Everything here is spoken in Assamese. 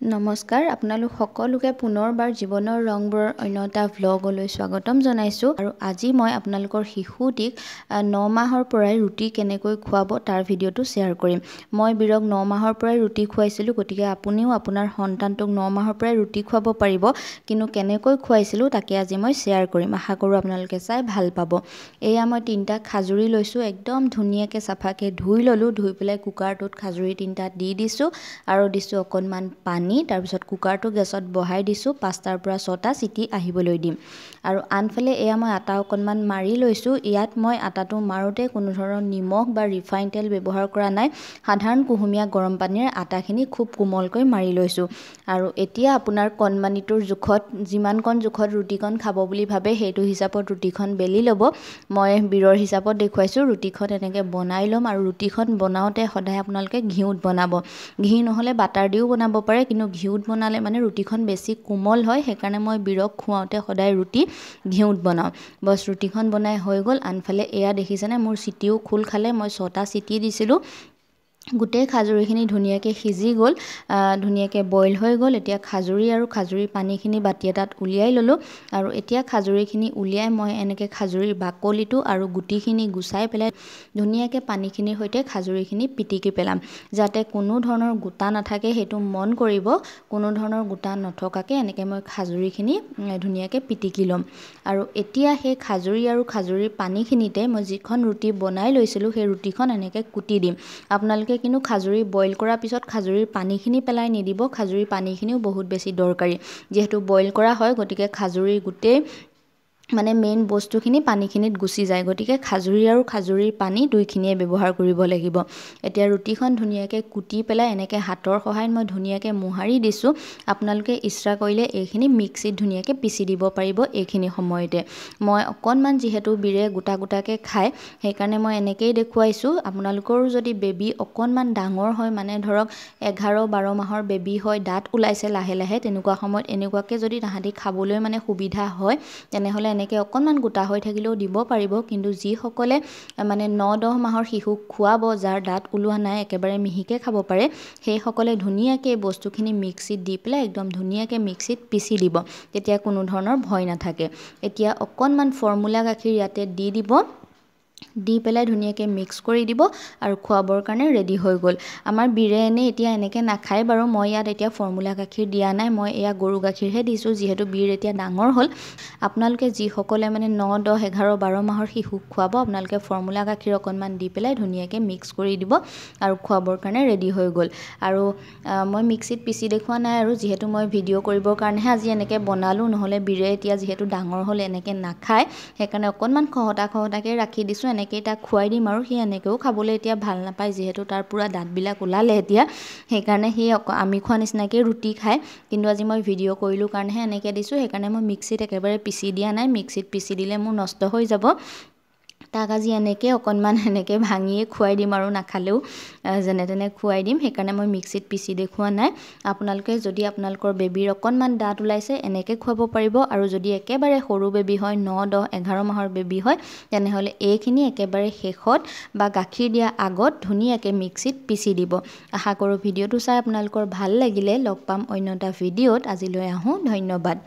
নমস্কাৰ আপোনালোক সকলোকে পুনৰবাৰ জীৱনৰ ৰংবোৰৰ অন্য এটা ভ্লগলৈ স্বাগতম জনাইছোঁ আৰু আজি মই আপোনালোকৰ শিশুটিক 9 মাহৰ পৰাই ৰুটি কেনেকৈ খুৱাব তাৰ ভিডিঅ'টো শ্বেয়াৰ কৰিম। মই বীৰক 9 মাহৰ পৰাই ৰুটি খুৱাইছিলোঁ, গতিকে আপুনিও আপোনাৰ সন্তানটোক 9 মাহৰ পৰাই ৰুটি খুৱাব পাৰিব, কিন্তু কেনেকৈ খুৱাইছিলোঁ তাকে আজি মই শ্বেয়াৰ কৰিম। আশা কৰোঁ আপোনালোকে চাই ভাল পাব। এয়া মই 3টা খাজুৰি লৈছোঁ, একদম ধুনীয়াকৈ চাফাকৈ ধুই ল'লোঁ। ধুই পেলাই কুকাৰটোত খাজুৰি 3টা দি দিছোঁ আৰু দিছোঁ অকণমান পানী। তাৰপিছত কুকাৰটো গেছত বহাই দিছোঁ, 5টাৰ পৰা 6টা চিটি আহিবলৈ দিম। আৰু আনফালে এয়া মই আটা অকণমান মাৰি লৈছোঁ। ইয়াত মই আটাটো মাৰোঁতে কোনো ধৰণৰ নিমখ বা ৰিফাইন তেল ব্যৱহাৰ কৰা নাই। সাধাৰণ কুহুমীয়া গৰম পানীৰে আটাখিনি খুব কোমলকৈ মাৰি লৈছোঁ। আৰু এতিয়া আপোনাৰ কণমানিটোৰ জোখত, যিমানকণ জোখত ৰুটিকণ খাব বুলি ভাবে সেইটো হিচাপত ৰুটিখন বেলি ল'ব। মই বীৰৰ হিচাপত দেখুৱাইছোঁ। ৰুটিখন এনেকৈ বনাই ল'ম আৰু ৰুটিখন বনাওঁতে সদায় আপোনালোকে ঘিউত বনাব। ঘি নহ'লে বাটাৰ দিও বনাব পাৰে, কিন্তু ঘিউত বনালে মানে ৰুটিখন বেছি কোমল হয়। সেইকাৰণে মই বীৰক খুৱাওঁতে সদায় ৰুটি ঘিউত বনাওঁ। বছ ৰুটিখন বনাই হৈ গ'ল। আনফালে এয়া দেখিছেনে, মোৰ চিটিও খোল খালে। মই 6টা চিটি দিছিলোঁ। গোটেই খাজুৰিখিনি ধুনীয়াকৈ সিজি গ'ল, ধুনীয়াকৈ বইল হৈ গ'ল। এতিয়া খাজুৰি আৰু খাজুৰি পানীখিনি বাতি এটাত উলিয়াই ল'লোঁ। আৰু এতিয়া খাজুৰিখিনি উলিয়াই মই এনেকৈ খাজুৰিৰ বাকলিটো আৰু গুটিখিনি গুচাই পেলাই ধুনীয়াকৈ পানীখিনিৰ সৈতে খাজুৰিখিনি পিটিকি পেলাম, যাতে কোনো ধৰণৰ গোটা নাথাকে। সেইটো মন কৰিব, কোনো ধৰণৰ গোটা নথকাকৈ এনেকৈ মই খাজুৰিখিনি ধুনীয়াকৈ পিটিকি ল'ম। আৰু এতিয়া সেই খাজুৰি আৰু খাজুৰিৰ পানীখিনিতে মই যিখন ৰুটি বনাই লৈছিলোঁ সেই ৰুটিখন এনেকৈ কুটি দিম। আপোনালোকে কিন্তু খাজুৰি বইল কৰাৰ পিছত খাজুৰিৰ পানীখিনি পেলাই নিদিব। খাজুৰিৰ পানীখিনিও বহুত বেছি দৰকাৰী, যিহেতু বইল কৰা হয়, গতিকে খাজুৰিৰ গোটেই মেইন বস্তুখিনি পানীখিনিত গুচি যায়। গতিকে খাজুৰি আৰু খাজুৰিৰ পানী দুইখিনিয়ে ব্যৱহাৰ কৰিব লাগিব। এতিয়া ৰুটিখন ধুনীয়াকৈ কুটি পেলাই এনেকৈ হাতৰ সহায়ত মই ধুনীয়াকৈ মোহাৰি দিছোঁ। আপোনালোকে ইচ্ছা কৰিলে এইখিনি মিক্সিত ধুনীয়াকৈ পিচি দিব পাৰিব এইখিনি সময়তে। মই অকণমান যিহেতু বীৰে গোটা গোটাকৈ খায়, সেইকাৰণে মই এনেকৈয়ে দেখুৱাইছোঁ। আপোনালোকৰো যদি বেবী অকণমান ডাঙৰ হয়, মানে ধৰক 11-12 মাহৰ বেবী হয়, দাঁত ওলাইছে লাহে লাহে, তেনেকুৱা সময়ত এনেকুৱাকৈ যদি তাহাঁতি খাবলৈ সুবিধা হয়, তেনেহ'লে এনেকৈ অকণমান গোটা হৈ থাকিলেও দিব পাৰিব। কিন্তু যিসকলে 9-10 মাহৰ শিশুক খুৱাব, যাৰ দাঁত ওলোৱা নাই, একেবাৰে মিহিকৈ খাব পাৰে, সেইসকলে ধুনীয়াকৈ বস্তুখিনি মিক্সিত দি পেলাই একদম ধুনীয়াকৈ মিক্সিত পিচি দিব, তেতিয়া কোনো ধৰণৰ ভয় নাথাকে। এতিয়া অকণমান ফৰ্মুলা গাখীৰ ইয়াতে দি দিব, দি পেলাই ধুনীয়াকৈ মিক্স কৰি দিব আৰু খুৱাবৰ কাৰণে ৰেডি হৈ গ'ল। আমাৰ বীৰে এতিয়া এনেকৈ নাখায় বাৰু। মই ইয়াত এতিয়া ফৰ্মুলা গাখীৰ দিয়া নাই, মই এয়া গৰু গাখীৰহে দিছোঁ, যিহেতু বীৰ এতিয়া ডাঙৰ হ'ল। আপোনালোকে যিসকলে 9, 10, 11, 12 মাহৰ শিশুক খুৱাব, আপোনালোকে ফৰ্মুলা গাখীৰ অকণমান দি পেলাই ধুনীয়াকৈ মিক্স কৰি দিব আৰু খুৱাবৰ কাৰণে ৰেডি হৈ গ'ল। আৰু মই মিক্সিত পিচি দেখুওৱা নাই, আৰু যিহেতু মই ভিডিঅ' কৰিবৰ কাৰণেহে আজি এনেকৈ বনালোঁ, নহ'লে বীৰে এতিয়া যিহেতু ডাঙৰ হ'ল এনেকৈ নাখায়, সেইকাৰণে অকণমান খহটাকৈ ৰাখি দিছোঁ। এনেকৈয়ে তাক খুৱাই দিম আৰু সি এনেকৈও খাবলৈ এতিয়া ভাল নাপায়, যিহেতু তাৰ পূৰা দাঁতবিলাক ওলালে এতিয়া। সেইকাৰণে সি আমি খোৱা নিচিনাকৈ ৰুটি খায়, কিন্তু আজি মই ভিডিঅ' কৰিলোঁ কাৰণেহে এনেকৈ দিছোঁ। সেইকাৰণে মই মিক্সিত একেবাৰে পিচি দিয়া নাই, মিক্সিত পিচি দিলে মোৰ নষ্ট হৈ যাব। তাক আজি এনেকৈ অকণমান এনেকৈ ভাঙিয়ে খুৱাই দিম, আৰু নাখালেও যেনে তেনে খুৱাই দিম। সেইকাৰণে মই মিক্সিত পিচি দেখুওৱা নাই। আপোনালোকে যদি আপোনালোকৰ বেবীৰ অকণমান দাঁত ওলাইছে, এনেকৈ খুৱাব পাৰিব। আৰু যদি একেবাৰে সৰু বেবী হয়, 9, 10, 11 মাহৰ বেবী হয়, তেনেহ'লে এইখিনি একেবাৰে শেষত বা গাখীৰ দিয়া আগত ধুনীয়াকৈ মিক্সিত পিচি দিব। আশা কৰোঁ ভিডিঅ'টো চাই আপোনালোকৰ ভাল লাগিলে। লগ পাম অন্য এটা ভিডিঅ'ত। আজিলৈ আহোঁ, ধন্যবাদ।